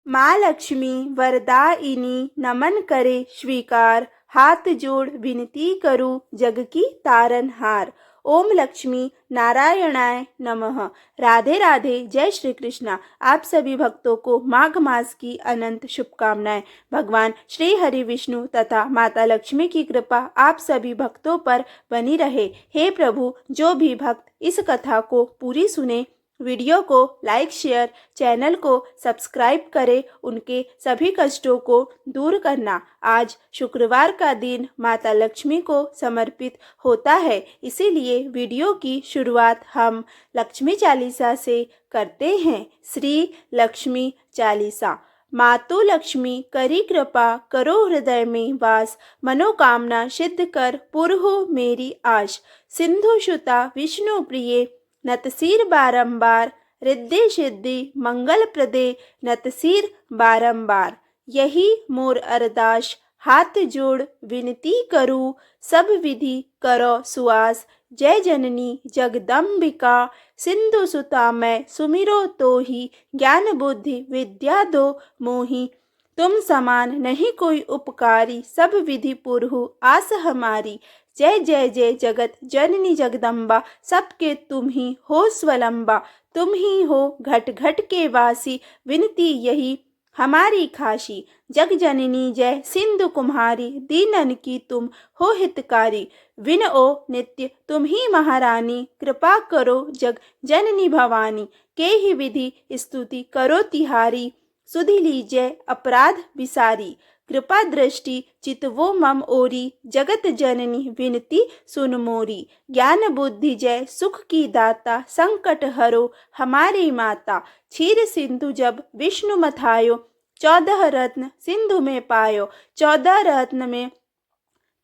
माँ लक्ष्मी वरदायिनी नमन करे स्वीकार, हाथ जोड़ विनती करूं जग की तारनहार। ओम लक्ष्मी नारायणाय नमः। राधे राधे, जय श्री कृष्णा। आप सभी भक्तों को माघ मास की अनंत शुभकामनाएं। भगवान श्री हरि विष्णु तथा माता लक्ष्मी की कृपा आप सभी भक्तों पर बनी रहे। हे प्रभु, जो भी भक्त इस कथा को पूरी सुने, वीडियो को लाइक शेयर, चैनल को सब्सक्राइब करें, उनके सभी कष्टों को दूर करना। आज शुक्रवार का दिन माता लक्ष्मी को समर्पित होता है, इसीलिए वीडियो की शुरुआत हम लक्ष्मी चालीसा से करते हैं। श्री लक्ष्मी चालीसा। मातु लक्ष्मी करी कृपा, करो हृदय में वास, मनोकामना सिद्ध कर पुरहो मेरी आश। सिंधु सुता विष्णु प्रिय, नतसिर बारंबार, रिद्धि सिद्धि मंगल प्रदे, नतसिर बारंबार। यही मोर अरदास, हाथ जोड़ विनती करूं, सब विधि करो सुआस। जय जननी जगदम्बिका, सिंधु सुता मैं सुमिरो तो ही, ज्ञान बुद्धि विद्या दो मोहि। तुम समान नहीं कोई उपकारी, सब विधि पुरहु आस हमारी। जय जय जय जगत जननी जगदम्बा, सबके तुम ही हो स्वलंबा। तुम ही हो घट घट के वासी, विनती यही हमारी खासी। जग जननी जय सिंधु कुम्हारी, दीनन की तुम हो हितकारी। विन ओ नित्य तुम ही महारानी, कृपा करो जग जननी भवानी। के ही विधि स्तुति करो तिहारी, सुधि लीजय अपराध विसारी। कृपा दृष्टि चितवो मम ओरी, जगत जननी विनती सुन मोरी। ज्ञान बुद्धि जय सुख की दाता, संकट हरो हमारी माता। क्षीर सिंधु जब विष्णु मथायो, 14 रत्न सिंधु में पायो। 14 रत्न में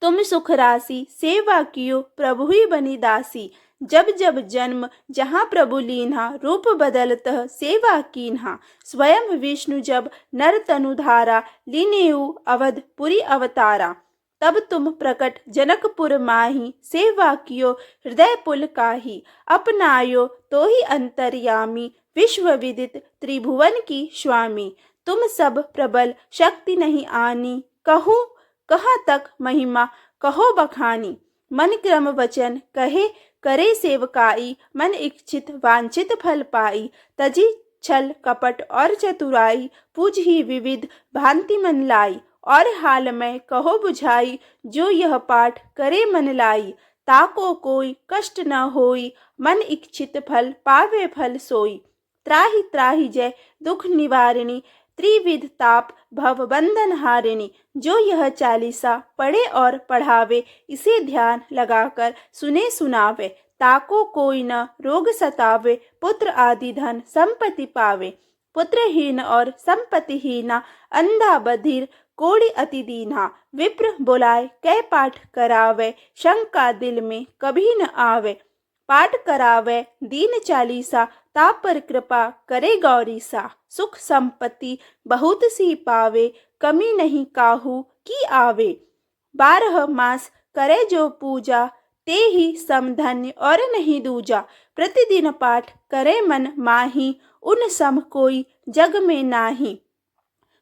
तुम सुख राशि, सेवा कियो प्रभु ही बनी दासी। जब जब जन्म जहाँ प्रभु लीन्हा, रूप बदलतः सेवा कीन्हा। स्वयं विष्णु जब नर तनु धारा, लीनेऊ अवधपुरी अवतारा। तब तुम प्रकट जनकपुर माही, सेवा कियो हृदय पुल काही। अपनायो तो ही अंतर्यामी, विश्व विदित त्रिभुवन की स्वामी। तुम सब प्रबल शक्ति नहीं आनी, कहूँ कहाँ तक महिमा कहो बखानी। मन क्रम वचन कहे करे सेवकाई, मन इच्छित वांछित फल पाई। तजी छल कपट और चतुराई, पूज ही विविध भांति मन लाई। और हाल में कहो बुझाई, जो यह पाठ करे मन लाई। ताको कोई कष्ट न होई, मन इच्छित फल पावे फल सोई। त्राहि त्राहि जय दुख निवारिणी, त्रिविध ताप भव बंधन हारिणी। जो यह चालीसा पढ़े और पढ़ावे, इसे ध्यान लगाकर सुने सुनावे। ताको कोई न रोग सतावे, पुत्र आदि धन संपत्ति पावे। पुत्रहीन और संपत्तिहीना, अंधा बधिर कोड़ी अति दीना। विप्र बुलाए कै पाठ करावे, शंका दिल में कभी न आवे। पाठ करावे दीन चालीसा, ताप पर कृपा करे गौरीसा। सुख संपत्ति बहुत सी पावे, कमी नहीं काहू की आवे। 12 मास करे जो पूजा, ते ही समधन्य और नहीं दूजा। प्रतिदिन पाठ करे मन माही, उन सम कोई जग में नाही।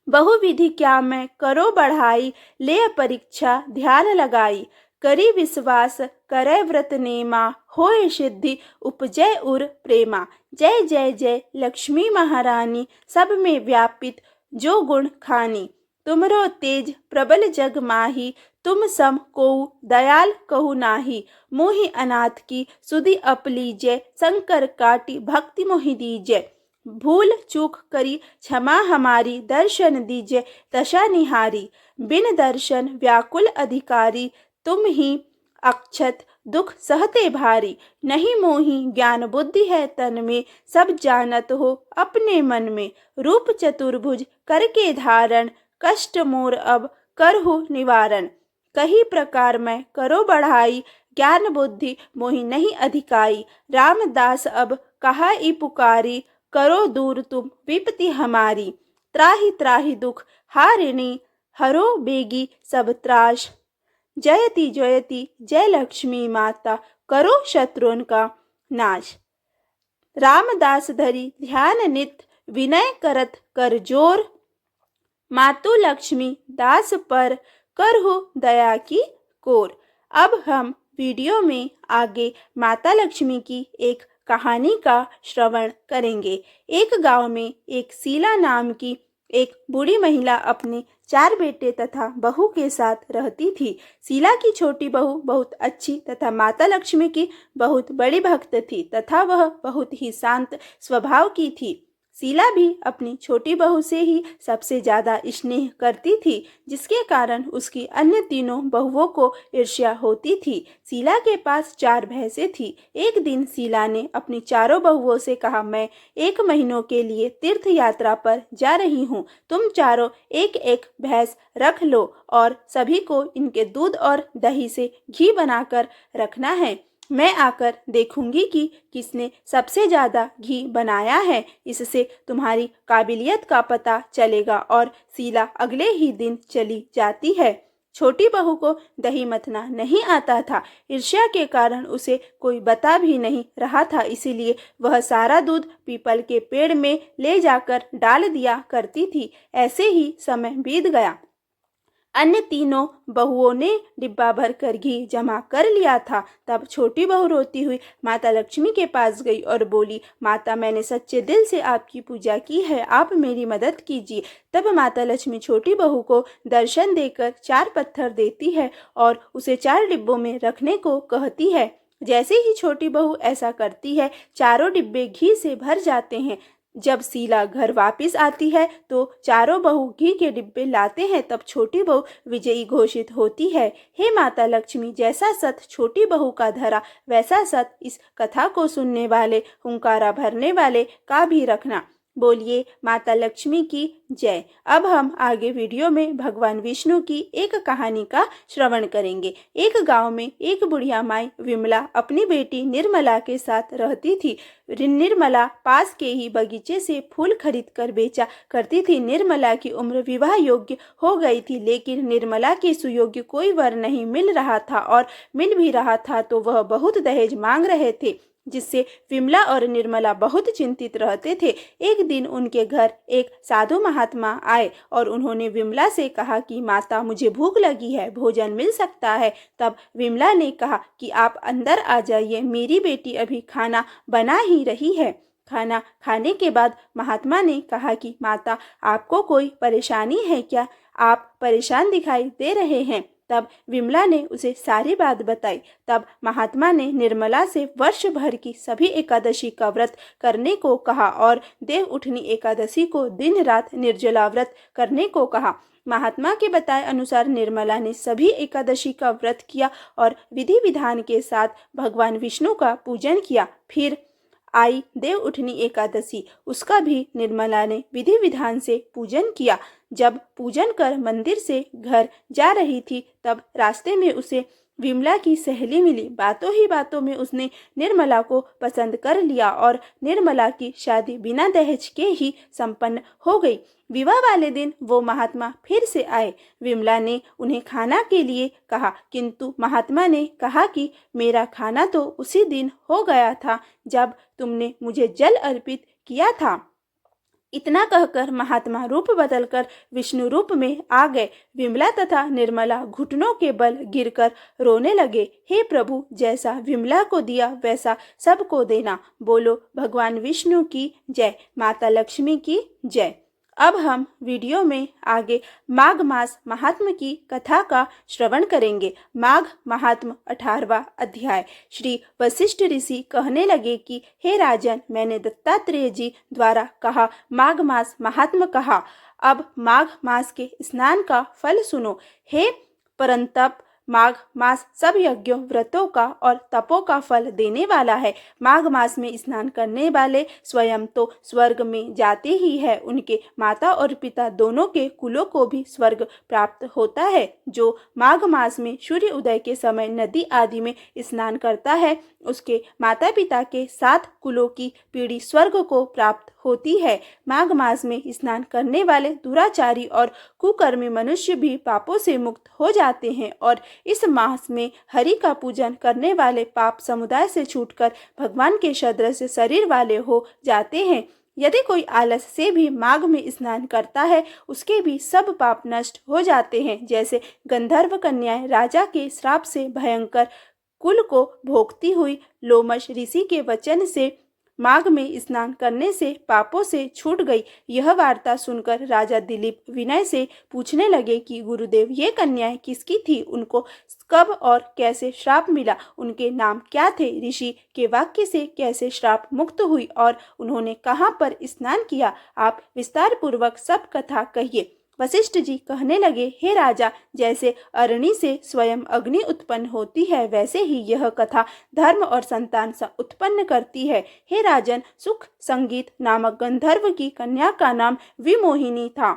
बहुविधि क्या मैं करो बढ़ाई, ले परीक्षा ध्यान लगाई। करी विश्वास करे व्रत नेमा, होए सिद्धि उपजय उर प्रेमा। जय जय जय लक्ष्मी महारानी, सब में व्यापित जो गुण खानी। तुमरो तेज प्रबल जग माही, तुम सम कोउ दयाल कहु नाही। मोहि अनाथ की सुधि अपलीजय, शंकर काटी भक्ति मोहि दीजय। भूल चूक करी क्षमा हमारी, दर्शन दीजय दशा निहारी। बिन दर्शन व्याकुल अधिकारी, तुम ही अक्षत दुख सहते भारी। नहीं मोहि ज्ञान बुद्धि है तन में, सब जानत हो अपने मन में। रूप चतुर्भुज करके धारण, कष्ट मोर अब करहु निवारण। कही प्रकार मैं करो बढ़ाई, ज्ञान बुद्धि मोहि नहीं अधिकाई। रामदास अब कहा ई पुकारी, करो दूर तुम विपत्ति हमारी। त्राहि त्राहि दुख हारिणी, हरो बेगी सब त्रास। जयति जयति जय लक्ष्मी माता, करो शत्रुन का नाश। रामदास धरी ध्यान नित, विनय करत कर जोर। मातु लक्ष्मी दास पर करहु दया की कोर। अब हम वीडियो में आगे माता लक्ष्मी की एक कहानी का श्रवण करेंगे। एक गांव में एक शीला नाम की एक बूढ़ी महिला अपने 4 बेटे तथा बहू के साथ रहती थी। शीला की छोटी बहू बहुत अच्छी तथा माता लक्ष्मी की बहुत बड़ी भक्त थी तथा वह बहुत ही शांत स्वभाव की थी। शीला भी अपनी छोटी बहू से ही सबसे ज्यादा स्नेह करती थी, जिसके कारण उसकी अन्य तीनों बहुओं को ईर्ष्या होती थी। शीला के पास 4 भैंसें थी। एक दिन शीला ने अपनी चारों बहुओं से कहा, मैं 1 महीनों के लिए तीर्थ यात्रा पर जा रही हूँ। तुम चारों एक एक भैंस रख लो और सभी को इनके दूध और दही से घी बनाकर रखना है। मैं आकर देखूंगी कि किसने सबसे ज्यादा घी बनाया है। इससे तुम्हारी काबिलियत का पता चलेगा। और शीला अगले ही दिन चली जाती है। छोटी बहू को दही मथना नहीं आता था। ईर्ष्या के कारण उसे कोई बता भी नहीं रहा था, इसीलिए वह सारा दूध पीपल के पेड़ में ले जाकर डाल दिया करती थी। ऐसे ही समय बीत गया। अन्य तीनों बहुओं ने डिब्बा भर कर घी जमा कर लिया था। तब छोटी बहू रोती हुई माता लक्ष्मी के पास गई और बोली, माता, मैंने सच्चे दिल से आपकी पूजा की है, आप मेरी मदद कीजिए। तब माता लक्ष्मी छोटी बहू को दर्शन देकर 4 पत्थर देती है और उसे 4 डिब्बों में रखने को कहती है। जैसे ही छोटी बहू ऐसा करती है, चारों डिब्बे घी से भर जाते हैं। जब शीला घर वापस आती है तो चारों बहू घी के डिब्बे लाते हैं। तब छोटी बहू विजयी घोषित होती है। हे माता लक्ष्मी, जैसा सत छोटी बहू का धरा, वैसा सत इस कथा को सुनने वाले, हुंकारा भरने वाले का भी रखना। बोलिए माता लक्ष्मी की जय। अब हम आगे वीडियो में भगवान विष्णु की एक कहानी का श्रवण करेंगे। एक गांव में एक बुढ़िया माई विमला अपनी बेटी निर्मला के साथ रहती थी। निर्मला पास के ही बगीचे से फूल खरीद कर बेचा करती थी। निर्मला की उम्र विवाह योग्य हो गई थी, लेकिन निर्मला के सुयोग्य कोई वर नहीं मिल रहा था, और मिल भी रहा था तो वह बहुत दहेज मांग रहे थे, जिससे विमला और निर्मला बहुत चिंतित रहते थे। एक दिन उनके घर एक साधु महात्मा आए और उन्होंने विमला से कहा कि माता, मुझे भूख लगी है, भोजन मिल सकता है। तब विमला ने कहा कि आप अंदर आ जाइए, मेरी बेटी अभी खाना बना ही रही है। खाना खाने के बाद महात्मा ने कहा कि माता, आपको कोई परेशानी है क्या? आप परेशान दिखाई दे रहे हैं। तब विमला ने उसे सारी बात बताई। तब महात्मा ने निर्मला से वर्ष भर की सभी एकादशी का व्रत करने को कहा और देव उठनी एकादशी को दिन रात निर्जला व्रत करने को कहा। महात्मा के बताए अनुसार निर्मला ने सभी एकादशी का व्रत किया और विधि विधान के साथ भगवान विष्णु का पूजन किया। फिर आई देव उठनी एकादशी, उसका भी निर्मला ने विधि विधान से पूजन किया। जब पूजन कर मंदिर से घर जा रही थी, तब रास्ते में उसे विमला की सहेली मिली। बातों ही बातों में उसने निर्मला को पसंद कर लिया और निर्मला की शादी बिना दहेज के ही संपन्न हो गई। विवाह वाले दिन वो महात्मा फिर से आए। विमला ने उन्हें खाना के लिए कहा, किंतु महात्मा ने कहा कि मेरा खाना तो उसी दिन हो गया था जब तुमने मुझे जल अर्पित किया था। इतना कहकर महात्मा रूप बदलकर विष्णु रूप में आ गए। विमला तथा निर्मला घुटनों के बल गिरकर रोने लगे। हे प्रभु, जैसा विमला को दिया वैसा सबको देना। बोलो भगवान विष्णु की जय, माता लक्ष्मी की जय। अब हम वीडियो में आगे माघ मास महात्म की कथा का श्रवण करेंगे। माघ महात्म 18वां अध्याय। श्री वशिष्ठ ऋषि कहने लगे कि हे राजन, मैंने दत्तात्रेय जी द्वारा कहा माघ मास महात्म कहा। अब माघ मास के स्नान का फल सुनो। हे परंतप, माघ मास सब यज्ञों, व्रतों का और तपों का फल देने वाला है। माघ मास में स्नान करने वाले स्वयं तो स्वर्ग में जाते ही है, उनके माता और पिता दोनों के कुलों को भी स्वर्ग प्राप्त होता है। जो माघ मास में सूर्य उदय के समय नदी आदि में स्नान करता है, उसके माता पिता के 7 कुलों की पीढ़ी स्वर्ग को प्राप्त होती है। माघ मास में स्नान करने वाले दुराचारी और कुकर्मी मनुष्य भी पापों से मुक्त हो जाते हैं, और इस मास में हरि का पूजन करने वाले पाप समुदाय से छूटकर भगवान के सदृश शरीर वाले हो जाते हैं। यदि कोई आलस से भी माघ में स्नान करता है उसके भी सब पाप नष्ट हो जाते हैं। जैसे गंधर्व कन्याएं राजा के श्राप से भयंकर कुल को भोगती हुई लोमश ऋषि के वचन से माघ में स्नान करने से पापों से छूट गई। यह वार्ता सुनकर राजा दिलीप विनय से पूछने लगे कि गुरुदेव ये कन्याएं किसकी थी, उनको कब और कैसे श्राप मिला, उनके नाम क्या थे, ऋषि के वाक्य से कैसे श्राप मुक्त हुई और उन्होंने कहाँ पर स्नान किया, आप विस्तार पूर्वक सब कथा कहिए। वशिष्ठ जी कहने लगे, हे राजा, जैसे अरणि से स्वयं अग्नि उत्पन्न होती है वैसे ही यह कथा धर्म और संतान उत्पन्न करती है। हे राजन, सुख संगीत नामक गंधर्व की कन्या का नाम विमोहिनी था।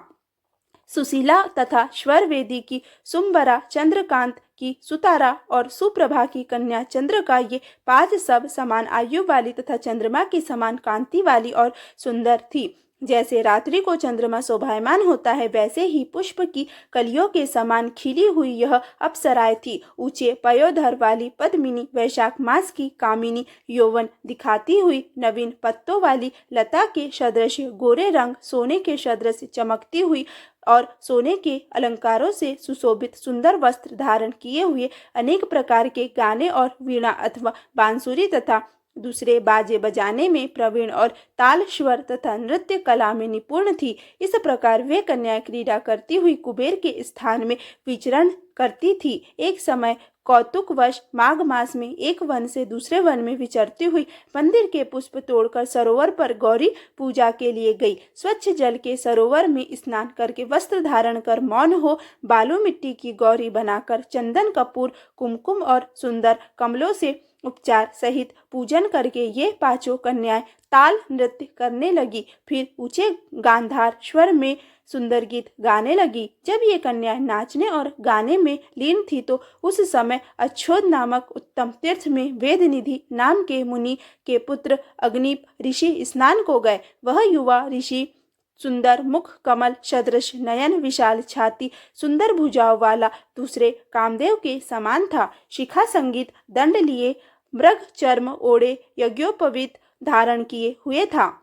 सुशीला तथा स्वरवेदी की सुंबरा, चंद्रकांत की सुतारा और सुप्रभा की कन्या चंद्रका, ये 5 सब समान आयु वाली तथा चंद्रमा की समान कांति वाली और सुंदर थी। जैसे रात्रि को चंद्रमा शोभायमान होता है वैसे ही पुष्प की कलियों के समान खिली हुई यह अप्सराएं थी। ऊंचे पयोधर वाली पद्मिनी, वैशाख मास की कामिनी, यौवन दिखाती हुई नवीन पत्तों वाली लता के सदृश गोरे रंग, सोने के सदृश चमकती हुई और सोने के अलंकारों से सुशोभित सुंदर वस्त्र धारण किए हुए, अनेक प्रकार के गाने और वीणा अथवा बांसुरी तथा दूसरे बाजे बजाने में प्रवीण और ताल स्वर तथा नृत्य कला में निपुण थी। इस प्रकार वे कन्याएं क्रीड़ा करती हुई कुबेर के स्थान में विचरण करती थी। एक समय कौतुकवश माघ मास में एक वन से दूसरे वन में विचरती हुई मंदिर के पुष्प तोड़कर सरोवर पर गौरी पूजा के लिए गई। स्वच्छ जल के सरोवर में स्नान करके वस्त्र धारण कर मौन हो बालू मिट्टी की गौरी बनाकर चंदन कपूर कुमकुम और सुंदर कमलों से उपचार सहित पूजन करके ये 5 कन्याएं ताल नृत्य करने लगी। फिर ऊंचे गांधार स्वर में सुंदर गीत गाने लगी। जब ये कन्याएं नाचने और गाने में लीन थी तो उस समय अच्छोद नामक उत्तम तीर्थ में वेदनिधि नाम के मुनि के पुत्र अग्निप ऋषि स्नान को गए। वह युवा ऋषि सुंदर मुख, कमल सदृश नयन, विशाल छाती, सुंदर भुजाओं वाला, दूसरे कामदेव के समान था। शिखा संगीत दंड लिए, मृग चर्म ओढ़े, यज्ञोपवीत धारण किए हुए था।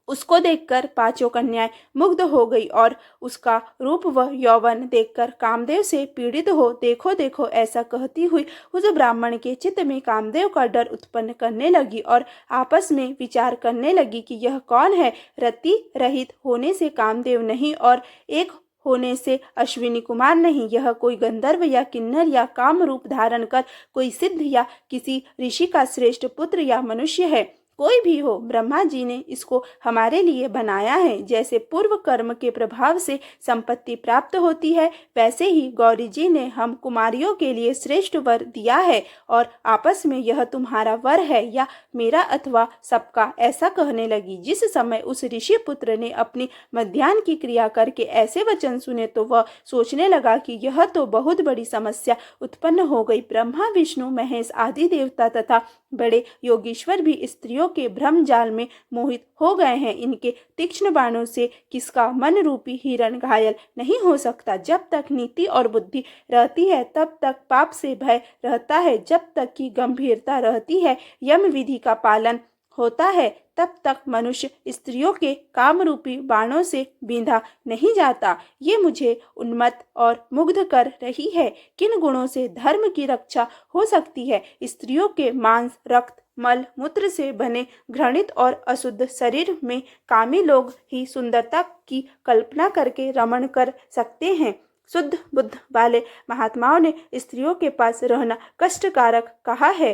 उसको देखकर 5 कन्याएं मुग्ध हो गई और उसका रूप व यौवन देखकर कामदेव से पीड़ित हो देखो देखो ऐसा कहती हुई उस ब्राह्मण के चित्त में कामदेव का डर उत्पन्न करने लगी और आपस में विचार करने लगी कि यह कौन है। रति रहित होने से कामदेव नहीं और एक होने से अश्विनी कुमार नहीं, यह कोई गंधर्व या किन्नर या काम रूप धारण कर कोई सिद्ध या किसी ऋषि का श्रेष्ठ पुत्र या मनुष्य है। कोई भी हो, ब्रह्मा जी ने इसको हमारे लिए बनाया है। जैसे पूर्व कर्म के प्रभाव से संपत्ति प्राप्त होती है वैसे ही गौरी जी ने हम कुमारियों के लिए श्रेष्ठ वर दिया है और आपस में यह तुम्हारा वर है या मेरा अथवा सबका, ऐसा कहने लगी। जिस समय उस ऋषि पुत्र ने अपनी मध्याह्न की क्रिया करके ऐसे वचन सुने तो वह सोचने लगा कि यह तो बहुत बड़ी समस्या उत्पन्न हो गई। ब्रह्मा विष्णु महेश आदि देवता तथा बड़े योगीश्वर भी स्त्रियों के भ्रम जाल में मोहित हो गए हैं। इनके तीक्ष्ण बाणों से किसका मन रूपी हिरण घायल नहीं हो सकता। जब तक नीति और बुद्धि रहती है तब तक पाप से भय रहता है। जब तक की गंभीरता रहती है, यम विधि का पालन होता है, तब तक मनुष्य स्त्रियों के काम रूपी बाणों से बींधा नहीं जाता। ये मुझे उन्मत्त और मुग्ध कर रही है। किन गुणों से धर्म की रक्षा हो सकती है? स्त्रियों के मांस, रक्त, मल मूत्र से बने घृणित और अशुद्ध शरीर में कामी लोग ही सुंदरता की कल्पना करके रमण कर सकते हैं। शुद्ध बुद्ध वाले महात्माओं ने स्त्रियों के पास रहना कष्टकारक कहा है।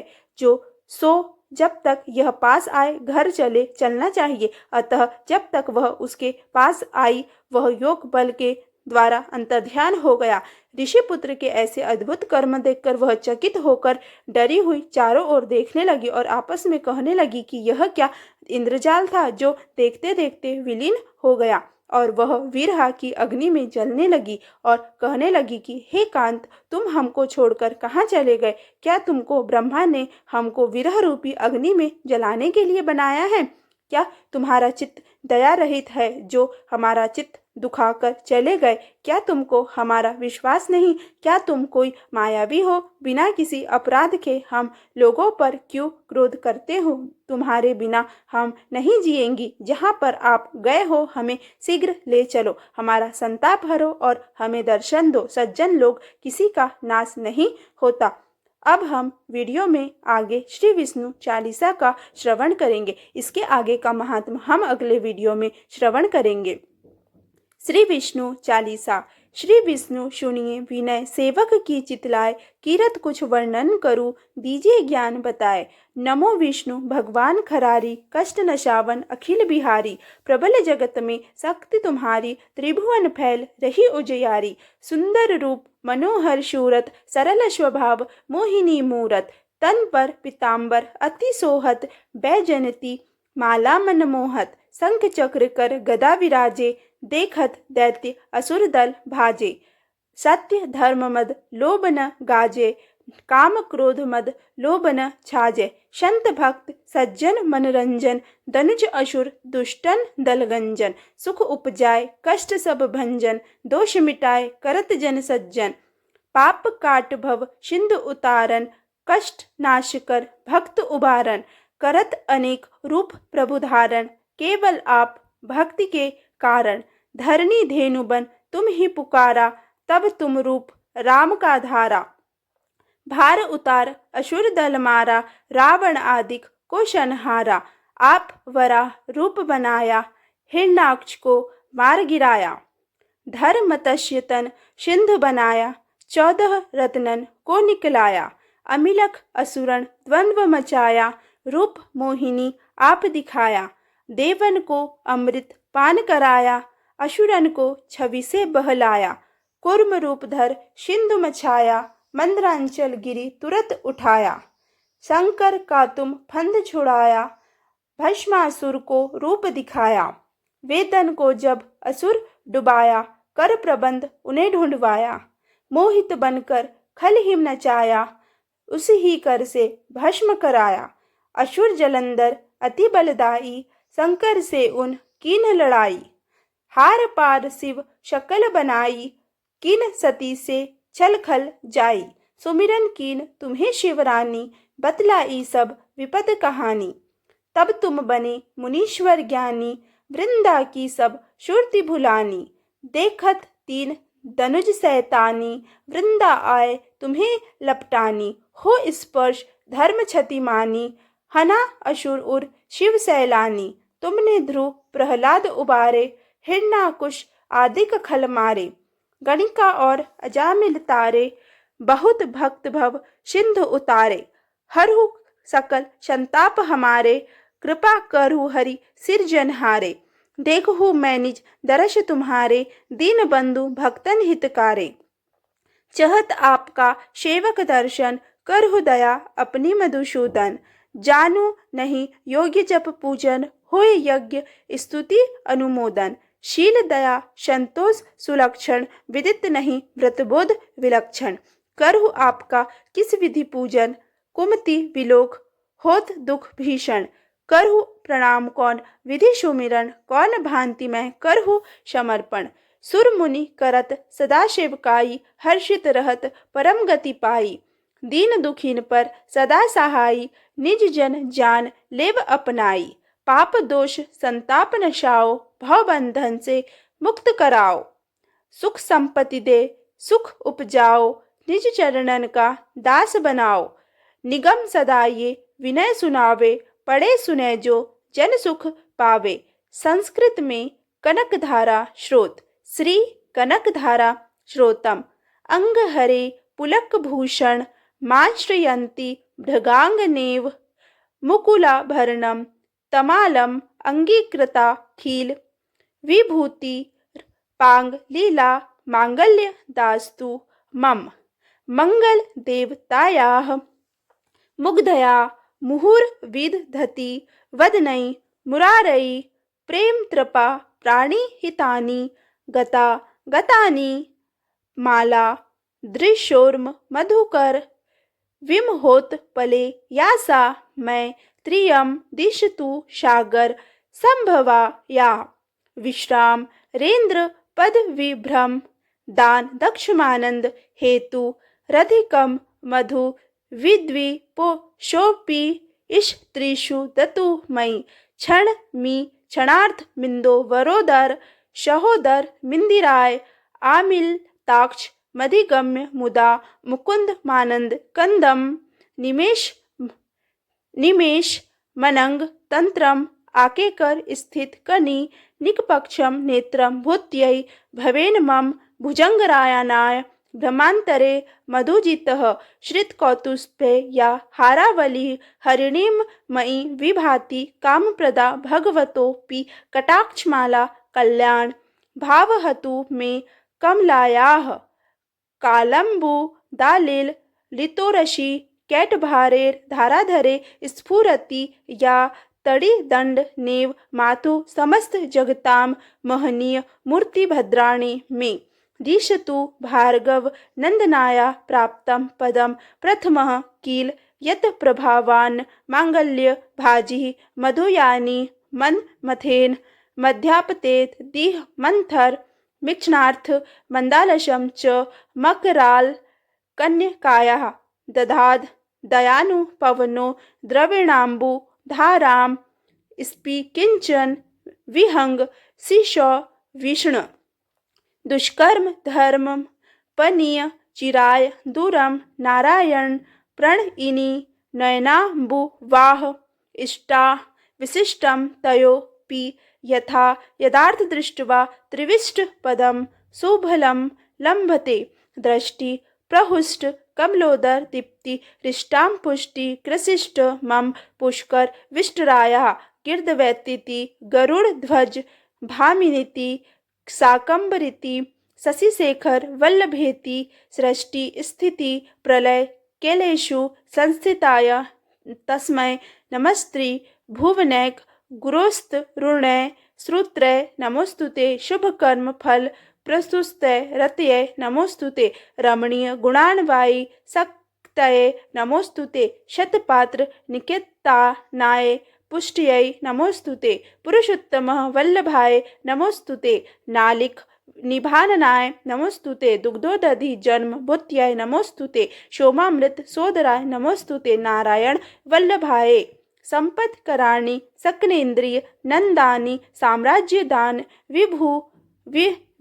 जब तक यह पास आए घर चलना चाहिए। अतः जब तक वह उसके पास आई वह योग बल के द्वारा अंतर्ध्यान हो गया। ऋषि पुत्र के ऐसे अद्भुत कर्म देखकर वह चकित होकर डरी हुई चारों ओर देखने लगी और आपस में कहने लगी कि यह क्या इंद्रजाल था जो देखते देखते विलीन हो गया। और वह वीरहा की अग्नि में जलने लगी और कहने लगी कि हे कांत, तुम हमको छोड़कर कहाँ चले गए? क्या तुमको ब्रह्मा ने हमको विरह रूपी अग्नि में जलाने के लिए बनाया है? क्या तुम्हारा चित्त दया रहित है जो हमारा चित्त दुखाकर चले गए। क्या तुमको हमारा विश्वास नहीं? क्या तुम कोई मायावी हो? बिना किसी अपराध के हम लोगों पर क्यों क्रोध करते हो? तुम्हारे बिना हम नहीं जिएंगी। जहाँ पर आप गए हो हमें शीघ्र ले चलो, हमारा संताप हरो और हमें दर्शन दो। सज्जन लोग किसी का नाश नहीं होता। अब हम वीडियो में आगे श्री विष्णु चालीसा का श्रवण करेंगे। इसके आगे का महात्म हम अगले वीडियो में श्रवण करेंगे। श्री विष्णु चालीसा। श्री विष्णु सुनिए विनय सेवक की चितलाए, कीरत कुछ वर्णन करूं दीजिए ज्ञान बताए। नमो विष्णु भगवान खरारी, कष्ट नशावन अखिल बिहारी। प्रबल जगत में शक्ति तुम्हारी, त्रिभुवन फैल रही उजियारी। सुंदर रूप मनोहर शूरत, सरल स्वभाव मोहिनी मूरत। तन पर पीताम्बर अति सोहत, बैजयंती माला मनमोहत। शंख चक्र कर गदा विराजे, देखत दैत्य असुर दल भाजे। सत्य धर्म मद लोभ न गाजे, काम क्रोध मद लोभ न छाजे। संत भक्त सज्जन मनरंजन, दनुज असुर दुष्टन दलगंजन। सुख उपजाए कष्ट सब भंजन, दोष मिटाए करत जन सज्जन। पाप काट भव सिंधु उतारन, कष्ट नाश कर भक्त उबारन। करत अनेक रूप प्रभु धारण, केवल आप भक्ति के कारण। धरनी धेनु बन तुम ही पुकारा, तब तुम रूप राम का धारा। भार उतार असुर दल मारा, रावण आदिक को संहारा। आप वराह रूप बनाया, हिरण्याक्ष को मार गिराया। धर मत्स्य तन सिंधु बनाया, 14 रत्नन को निकलाया। अमिलख असुरन द्वंद्व मचाया, रूप मोहिनी आप दिखाया। देवन को अमृत पान कराया, असुरन को छवि से बहलाया। कूर्म रूप धर सिंधु मछाया, मंद्रांचल गिरी तुरत उठाया। शंकर का तुम फंद छुड़ाया, भस्मासुर को रूप दिखाया। वेदन को जब असुर डुबाया, कर प्रबंध उन्हें ढूंढवाया। मोहित बनकर खल हिम नचाया, उसी ही कर से भस्म कराया। असुर जलंधर अति बलदाई, शंकर से उन कीन लड़ाई। हार पार शिव शकल बनाई, किन सती से छल खल जाई। सुमिरन कीन तुम्हें शिवरानी, बतलाई सब विपद कहानी। तब तुम बने मुनीश्वर ज्ञानी, वृंदा की सब सुरति भुलानी। देखत तीन दनुज सैतानी, वृंदा आए तुम्हें लपटानी। हो स्पर्श धर्म क्षति मानी, हना असुर उर शिव सैलानी। तुमने ध्रुव प्रहलाद उबारे, हिरण्याकुश आदिक खल मारे। गणिका और अजामिल तारे, बहुत भक्त भव सिंधु उतारे। हरहु सकल संताप हमारे, कृपा करहु हरि सिरजनहारे। देखहु मैं निज दर्श तुम्हारे, दीन बंधु भक्तन हितकारे। चहत आपका सेवक दर्शन, करहु दया अपनी मधुसूदन। जानू नहीं योग्य जप पूजन, होय यज्ञ स्तुति अनुमोदन। शील दया संतोष सुलक्षण, विदित नहीं व्रतबोध विलक्षण। करहु आपका किस विधि पूजन, कुमति विलोक होत दुख भीषण। करहु प्रणाम कौन विधि सुमिरन, कौन भांति मैं करहु समर्पण। सुर मुनि करत सदा सेवकाई, हर्षित रहत परम गति पाई। दीन दुखीन पर सदा सहाई, निज जन जान लेव अपनाई। पाप दोष संताप नशाओ, भव बंधन से मुक्त कराओ। सुख संपत्ति दे सुख उपजाओ, निज चरणन का दास बनाओ। निगम सदा ये विनय सुनावे, पढ़े सुने जो जन सुख पावे। संस्कृत में कनकधारा स्रोत। श्री कनकधारा स्रोतम। अंग हरे पुलक भूषण, माश्रयन्ति भृगांगनेव। मुकुलाभरणम तमालम अंगीकृता खील। विभूति पांग लीला मांगल्य दास्तु मम। मंगल देवतायाः मुग्धया मुहुर्विदधति वदनै मुरारई। प्रेम त्रपा प्राणी हितानि, गता गतानि माला दृशोर्म मधुकर। विमहोत पले यासा मैं, त्रियम दिशतु सागर संभवा या। विश्राम रेंद्र पद विभ्रम दान दक्षमानंद हेतु रधिकम मधु विद्विपोषोपि इष्त्रिषु दतु मयि क्षण मी क्षणार्थ मिंदो वरोदर सहोदर मिंदिराय आमिल ताक्ष मधिगम्य मुदा मुकुंद मानंद कंदम निमेष निमेष मनंग तंत्रम आकेकर स्थित कनि निकपक्षम नेत्रम भूत्यै भवेन मम भुजंगरायणाय ब्रह्मांतरे मधुजितः श्रितकौतुस्भे या हारावली हरिणीं मयि विभाति कामप्रदा भगवतोऽपि कटाक्षमाला कल्याण भावहतु मे कमलायाः कालंबु दालिल लितोरशी कैटभारेर धाराधरे स्फुरति या तड़ी दंड नेव मातु समस्त जगताम महनीय मूर्ति भद्राणी में दिशतु भार्गव नंदनाया प्राप्तम पदम प्रथमः कील यत प्रभावान मांगल्य भाजी मधुयानी मन मथेन मध्यापतेत दिह मंथर मिक्षणार्थ मंदालशम च मकराल कन्यकाया दधाद दयानु पवनो द्रविणांबु धाराम स्पी किंचन विहंग शिशो विष्णु दुष्कर्म धर्म पनीय चिराय दूरम नारायण प्रणइनी नयनांबु वाह इष्टा विशिष्टम तयोपि यथा यदार्थ दृष्ट्वा त्रिविष्ट पदम सुभलम लंभते दृष्टि प्रहुष्ट कमलोदर दीप्ति रिष्टां पुष्टि कृशिष्ट मम पुष्कर विष्टराया गिर्दवैतिति गरुड़ ध्वज भामिनीति शाकंबरिति शशिशेखर वल्लभेति सृष्टि स्थिति प्रलय केलेषु संस्थिताय तस्मै नमस्त्री भुवनैक गुरोस्त ऋणय श्रुत्रय नमोस्तुते शुभकर्म फल प्रस्तुस्तय रतये नमोस्तुते रमणीय गुणान्वायी सक्तये नमोस्तुते शतपात्र निकेतनाय पुष्ट्यै नमोस्तुते पुरुषोत्तमः वल्लभाय नमोस्तुते नालिक निभाननाय नमोस्तुते दुग्धोदधि जन्म भूत्याय नमोस्तुते सोमामृत सोदराय नमोस्तुते नारायण वल्लभाय संपत्कराणि सकनेन्द्रिय नंदानि साम्राज्यदान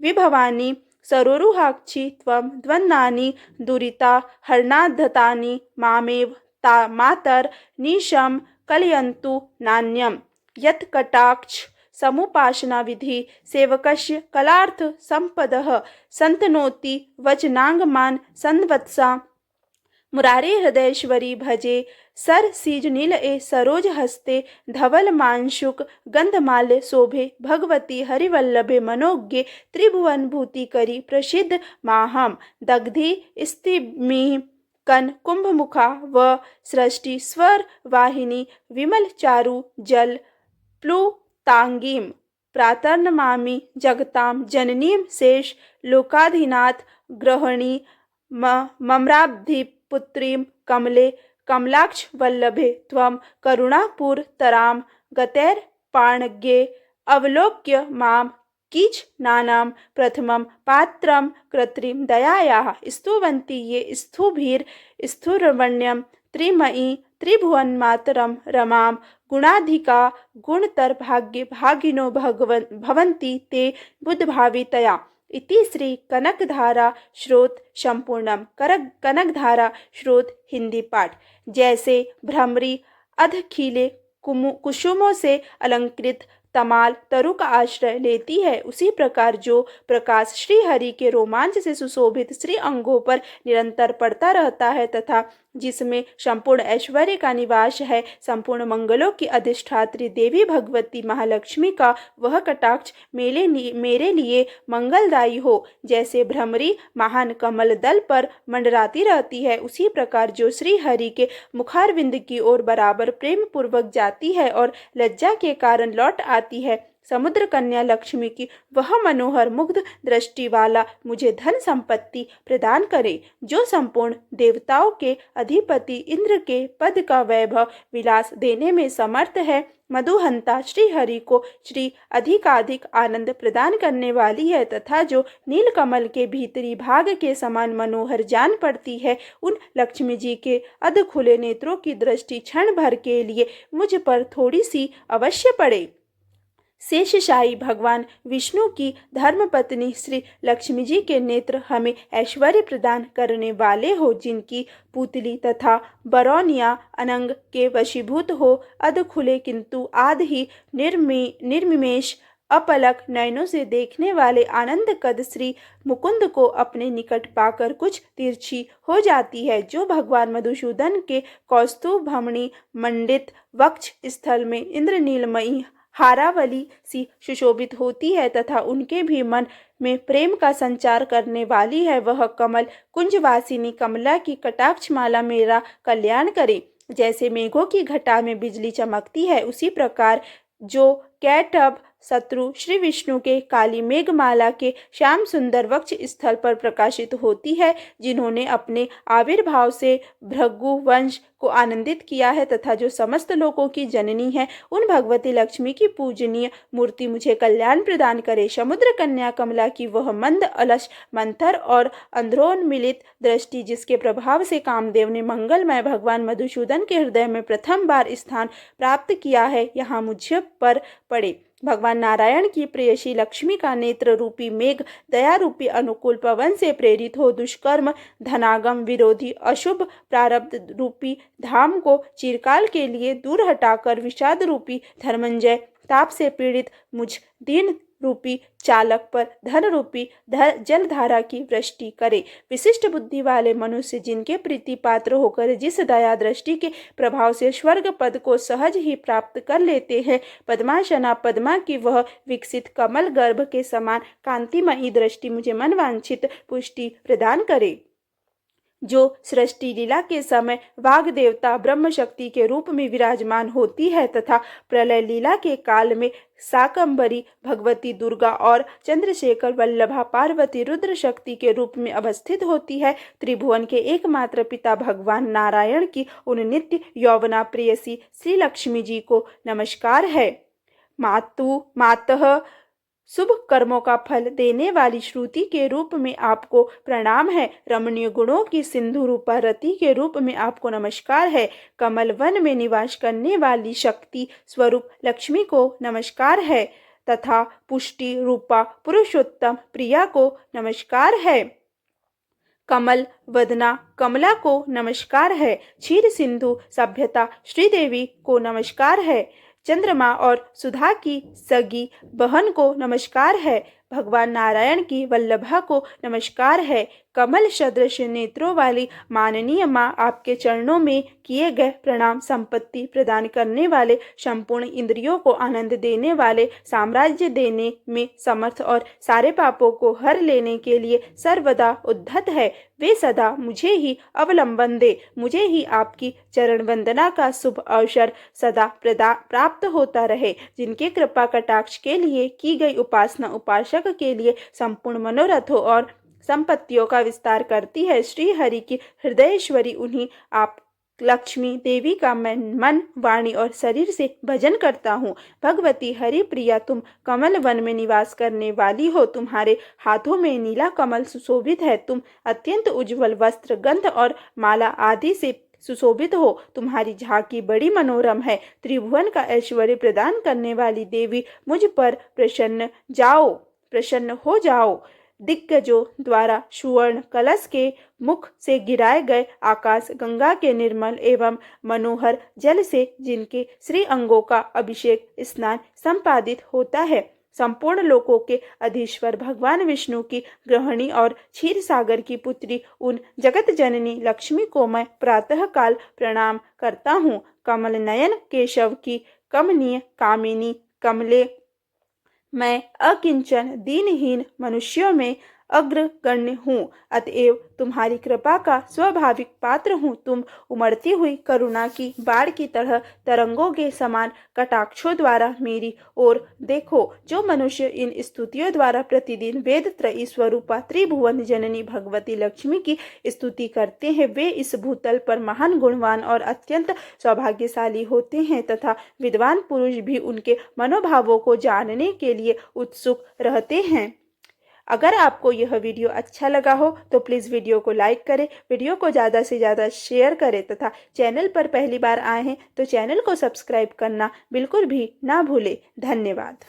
विभवानी सरोरुहाक्षि त्वं द्वन्द्वानि दुरिता हरणाधतानि मामेव मातर निशम कलयन्तु नान्यं यत् कटाक्ष समुपासना विधि सेवकस्य कलार्थ संपदः संतनोति वचनांगमान संवत्सा मुरारे हृदयेश्वरी भजे सर सीज नील ए सरोज हस्ते धवल मांशुक गंधमाल्य शोभे भगवती हरिवल्लभे मनोज्ञे त्रिभुवन भूति करी प्रसिद्ध माहम दग्धि स्तिमि कन कुंभमुखा व सृष्टि स्वर वाहिनी विमल चारु जल प्लुतांगीम प्रातर्नमामि जगताम जननीं शेष लोकाधिनाथ ग्रहणी मम्राब्धिपुत्रीं कमले कमलाक्ष वल्लभे त्वं करुणापूरतरां गतैर्पाणज्ञे अवलोक्य मां कीच नानां प्रथमं पात्रं कृत्रिम दयायाः स्तुवन्ति ये स्तुभिर्स्थुरवण्यं त्रिमयी त्रिभुवनमातरं रमां गुणाधिका गुणतरभाग्ये भागिनो भवन्ति ते बुद्धभावितया इति श्री कनकधारा श्रोत संपूर्णम कनकधारा श्रोत हिंदी पाठ। जैसे भ्रमरी अधखिले कुसुमों से अलंकृत तमाल तरु का आश्रय लेती है, उसी प्रकार जो प्रकाश श्री हरि के रोमांच से सुशोभित श्री अंगों पर निरंतर पड़ता रहता है तथा जिसमें संपूर्ण ऐश्वर्य का निवास है, संपूर्ण मंगलों की अधिष्ठात्री देवी भगवती महालक्ष्मी का वह कटाक्ष मेरे लिए मंगलदायी हो। जैसे भ्रमरी महान कमल दल पर मंडराती रहती है, उसी प्रकार जो श्री हरि के मुखारविंद की ओर बराबर प्रेम पूर्वक जाती है और लज्जा के कारण लौट आती है, समुद्र कन्या लक्ष्मी की वह मनोहर मुग्ध दृष्टि वाला मुझे धन संपत्ति प्रदान करे, जो संपूर्ण देवताओं के अधिपति इंद्र के पद का वैभव विलास देने में समर्थ है। मधुहंता श्री हरि को श्री अधिकाधिक आनंद प्रदान करने वाली है तथा जो नीलकमल के भीतरी भाग के समान मनोहर जान पड़ती है, उन लक्ष्मी जी के अध खुले नेत्रों की दृष्टि क्षण भर के लिए मुझ पर थोड़ी सी अवश्य पड़े। शेषशाही भगवान विष्णु की धर्मपत्नी श्री लक्ष्मी जी के नेत्र हमें ऐश्वर्य प्रदान करने वाले हो, जिनकी पुतली तथा बरौनिया अनंग के वशीभूत हो। अध खुले किंतु आध ही निर्निमेष अपलक नयनों से देखने वाले आनंद कद श्री मुकुंद को अपने निकट पाकर कुछ तिरछी हो जाती है, जो भगवान मधुसूदन के कौस्तुभ भमणी मंडित वक्ष स्थल में इंद्रनीलमयी हारावली सी सुशोभित होती है तथा उनके भी मन में प्रेम का संचार करने वाली है। वह कमल कुंजवासिनी कमला की कटाक्ष माला मेरा कल्याण करे। जैसे मेघों की घटा में बिजली चमकती है, उसी प्रकार जो कैटभ शत्रु श्री विष्णु के काली मेघमाला के श्याम सुंदर वक्ष स्थल पर प्रकाशित होती है, जिन्होंने अपने आविर्भाव से भृगु वंश को आनंदित किया है तथा जो समस्त लोकों की जननी है, उन भगवती लक्ष्मी की पूजनीय मूर्ति मुझे कल्याण प्रदान करे। समुद्र कन्या कमला की वह मंद अलस मंथर और अंध्रोन्मिलित दृष्टि, जिसके प्रभाव से कामदेव ने मंगलमय भगवान मधुसूदन के हृदय में प्रथम बार स्थान प्राप्त किया है, यहाँ मुझ पर पड़े। भगवान नारायण की प्रेयसी लक्ष्मी का नेत्र रूपी मेघ दया रूपी अनुकूल पवन से प्रेरित हो दुष्कर्म धनागम विरोधी अशुभ प्रारब्ध रूपी धाम को चिरकाल के लिए दूर हटाकर विषाद रूपी धर्मंजय ताप से पीड़ित मुझ दीन रूपी चालक पर धन रूपी जलधारा की वृष्टि करे। विशिष्ट बुद्धि वाले मनुष्य जिनके प्रीति पात्र होकर जिस दया दृष्टि के प्रभाव से स्वर्ग पद को सहज ही प्राप्त कर लेते हैं, पद्मासना पद्मा की वह विकसित कमल गर्भ के समान कांतिमयी दृष्टि मुझे मनवांछित पुष्टि प्रदान करे। जो सृष्टि लीला के समय वाग देवता ब्रह्म शक्ति के रूप में विराजमान होती है तथा प्रलय लीला के काल में शाकंभरी भगवती दुर्गा और चंद्रशेखर वल्लभा पार्वती रुद्र शक्ति के रूप में अवस्थित होती है। त्रिभुवन के एकमात्र पिता भगवान नारायण की उन नित्य यौवना प्रेयसी श्री लक्ष्मी जी को नमस्कार है। मातः शुभ कर्मों का फल देने वाली श्रुति के रूप में आपको प्रणाम है। रमणीय गुणों की सिंधु रूपा रति के रूप में आपको नमस्कार है। कमल वन में निवास करने वाली शक्ति स्वरूप लक्ष्मी को नमस्कार है तथा पुष्टि रूपा पुरुषोत्तम प्रिया को नमस्कार है। कमल वदना कमला को नमस्कार है। क्षीर सिंधु सभ्यता श्रीदेवी को नमस्कार है। चंद्रमा और सुधा की सगी बहन को नमस्कार है। भगवान नारायण की वल्लभा को नमस्कार है। कमल सदृश नेत्रों वाली माननीय माँ, आपके चरणों में किए गए प्रणाम संपत्ति प्रदान करने वाले, संपूर्ण इंद्रियों को आनंद देने वाले, साम्राज्य देने में समर्थ और सारे पापों को हर लेने के लिए सर्वदा उद्धत है। वे सदा मुझे ही अवलंबन दे, मुझे ही आपकी चरण वंदना का शुभ अवसर सदा प्राप्त होता रहे। जिनके कृपा कटाक्ष के लिए की गई उपासना उपासक के लिए संपूर्ण मनोरथों और संपत्तियों का विस्तार करती है। श्री हरि की हृदयेश्वरी उन्हीं आप लक्ष्मी देवी का मैं मन वाणी और शरीर से भजन करता हूँ। भगवती हरि प्रिया, तुम कमल वन में निवास करने वाली हो। तुम्हारे हाथों में नीला कमल सुशोभित है। तुम अत्यंत उज्ज्वल वस्त्र गंध और माला आदि से सुशोभित हो। तुम्हारी झांकी बड़ी मनोरम है। त्रिभुवन का ऐश्वर्य प्रदान करने वाली देवी, मुझ पर प्रसन्न हो जाओ। दिग्गजों द्वारा सुवर्ण कलश के मुख से गिराए गए आकाश गंगा के निर्मल एवं मनोहर जल से जिनके श्री अंगों का अभिषेक स्नान संपादित होता है, संपूर्ण लोकों के अधीश्वर भगवान विष्णु की गृहिणी और क्षीर सागर की पुत्री उन जगत जननी लक्ष्मी को मैं प्रातः काल प्रणाम करता हूँ। कमल नयन केशव की कमनीय कामिनी कमले, मैं अकिंचन दीनहीन मनुष्यों में अग्रगण्य हूँ, अतएव तुम्हारी कृपा का स्वाभाविक पात्र हूँ। तुम उमड़ती हुई करुणा की बाढ़ की तरह तरंगों के समान कटाक्षों द्वारा मेरी ओर देखो। जो मनुष्य इन स्तुतियों द्वारा प्रतिदिन वेद त्रयी स्वरूपा त्रिभुवन जननी भगवती लक्ष्मी की स्तुति करते हैं, वे इस भूतल पर महान गुणवान और अत्यंत सौभाग्यशाली होते हैं तथा विद्वान पुरुष भी उनके मनोभावों को जानने के लिए उत्सुक रहते हैं। अगर आपको यह वीडियो अच्छा लगा हो तो प्लीज़ वीडियो को लाइक करें, वीडियो को ज़्यादा से ज़्यादा शेयर करें तथा चैनल पर पहली बार आए हैं तो चैनल को सब्सक्राइब करना बिल्कुल भी ना भूलें। धन्यवाद।